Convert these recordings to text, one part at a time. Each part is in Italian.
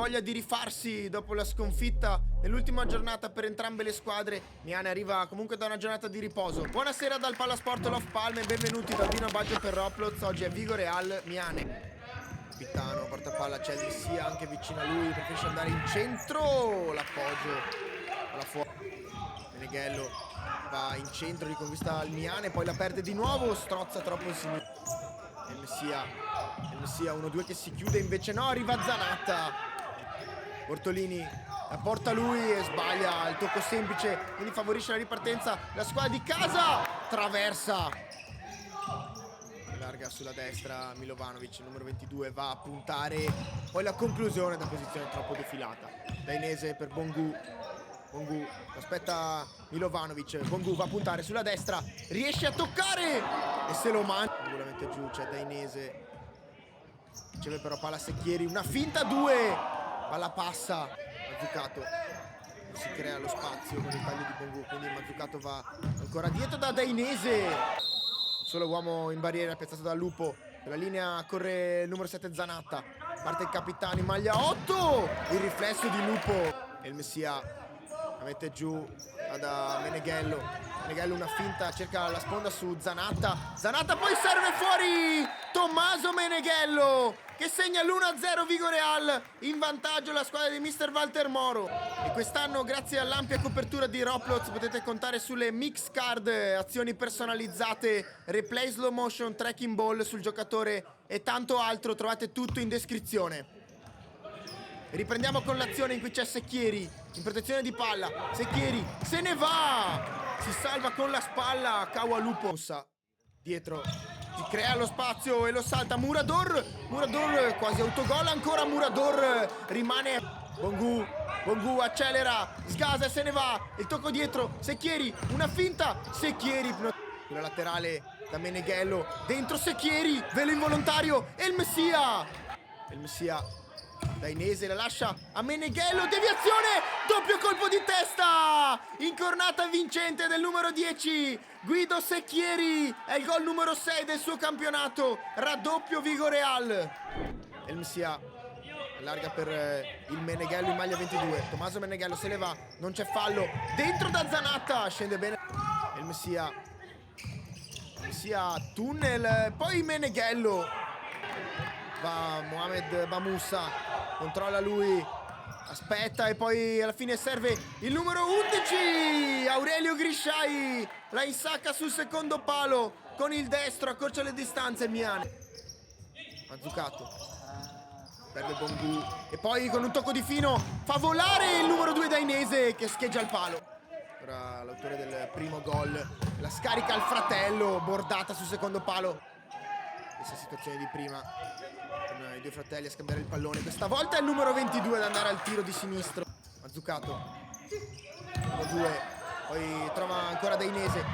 voglia di rifarsi dopo la sconfitta nell'ultima giornata per entrambe le squadre. Miane arriva comunque da una giornata di riposo. Buonasera dal Palasport Love Palme, benvenuti da Dino Baggio per Roblox. Oggi è Vigoreal Miane. Capitano, porta palla, c'è il Messia anche vicino a lui, preferisce andare in centro. L'appoggio alla fuori. Meneghello va in centro, riconquista il Miane, poi la perde di nuovo, strozza troppo il signore. Il Messia 1-2 che si chiude, invece no, arriva Zanatta. Bortolini la porta lui e sbaglia il tocco semplice, quindi favorisce la ripartenza la squadra di casa. Traversa, larga sulla destra Milovanovic, numero 22, va a puntare, poi la conclusione da posizione troppo defilata. Dainese per Bongu. Bongu aspetta Milovanovic, Bongu va a puntare sulla destra, riesce a toccare e se lo mangia. Sicuramente giù, c'è Dainese, riceve però palla Secchieri, una finta 2, palla passa, Mazzucato, si crea lo spazio con il taglio di Bongu, quindi Mazzucato va ancora dietro da Dainese, solo uomo in barriera piazzato dal Lupo. Nella linea corre il numero 7 Zanatta, parte il capitano in maglia 8, il riflesso di Lupo e il Messia la mette giù da Meneghello. Meneghello una finta, cerca la sponda su Zanatta. Zanatta poi serve fuori Tommaso Meneghello che segna l'1-0. Vigoreal in vantaggio, la squadra di Mister Walter Moro. E quest'anno grazie all'ampia copertura di Roblox potete contare sulle mix card, azioni personalizzate, replay slow motion, tracking ball sul giocatore e tanto altro. Trovate tutto in descrizione. Riprendiamo con l'azione in cui c'è Secchieri in protezione di palla. Secchieri se ne va, si salva con la spalla Kawalupo. Dietro si crea lo spazio e lo salta Murador. Murador quasi autogol, ancora Murador, rimane Bongu accelera, sgasa e se ne va. Il tocco dietro, Secchieri, una finta, Secchieri sulla laterale da Meneghello, dentro Secchieri, velo involontario e il Messia Dainese la lascia a Meneghello, deviazione, doppio colpo di testa, incornata vincente del numero 10 Guido Secchieri, è il gol numero 6 del suo campionato, raddoppio Vigoreal. E il Messia allarga per il Meneghello in maglia 22, Tommaso Meneghello se ne va, non c'è fallo, dentro da Zanatta, scende bene e il Messia tunnel, poi Meneghello, va Mohamed Bamussa, controlla lui, aspetta e poi alla fine serve il numero 11 Aurelio Grisciai, la insacca sul secondo palo con il destro, accorcia le distanze Miane. Mazzucato perde Bongu e poi con un tocco di fino fa volare il numero 2 Dainese che scheggia il palo. Ora l'autore del primo gol la scarica al fratello, bordata sul secondo palo. Stessa situazione di prima con i due fratelli a scambiare il pallone, questa volta è il numero 22 ad andare al tiro di sinistro. Mazzucato numero 2, poi trova ancora Dainese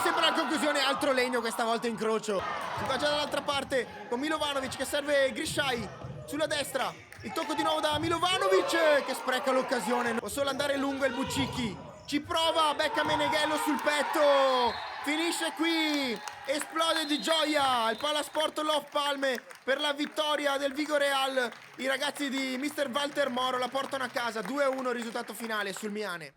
sembra la conclusione, altro legno questa volta incrocio, si va già dall'altra parte con Milovanovic che serve Grisciai sulla destra, il tocco di nuovo da Milovanovic che spreca l'occasione, può solo andare lungo il Bucicchi, ci prova, becca Meneghello sul petto, finisce qui, esplode di gioia il Palasport Love Palme per la vittoria del Vigoreal. I ragazzi di Mister Walter Moro la portano a casa 2-1, risultato finale sul Miane.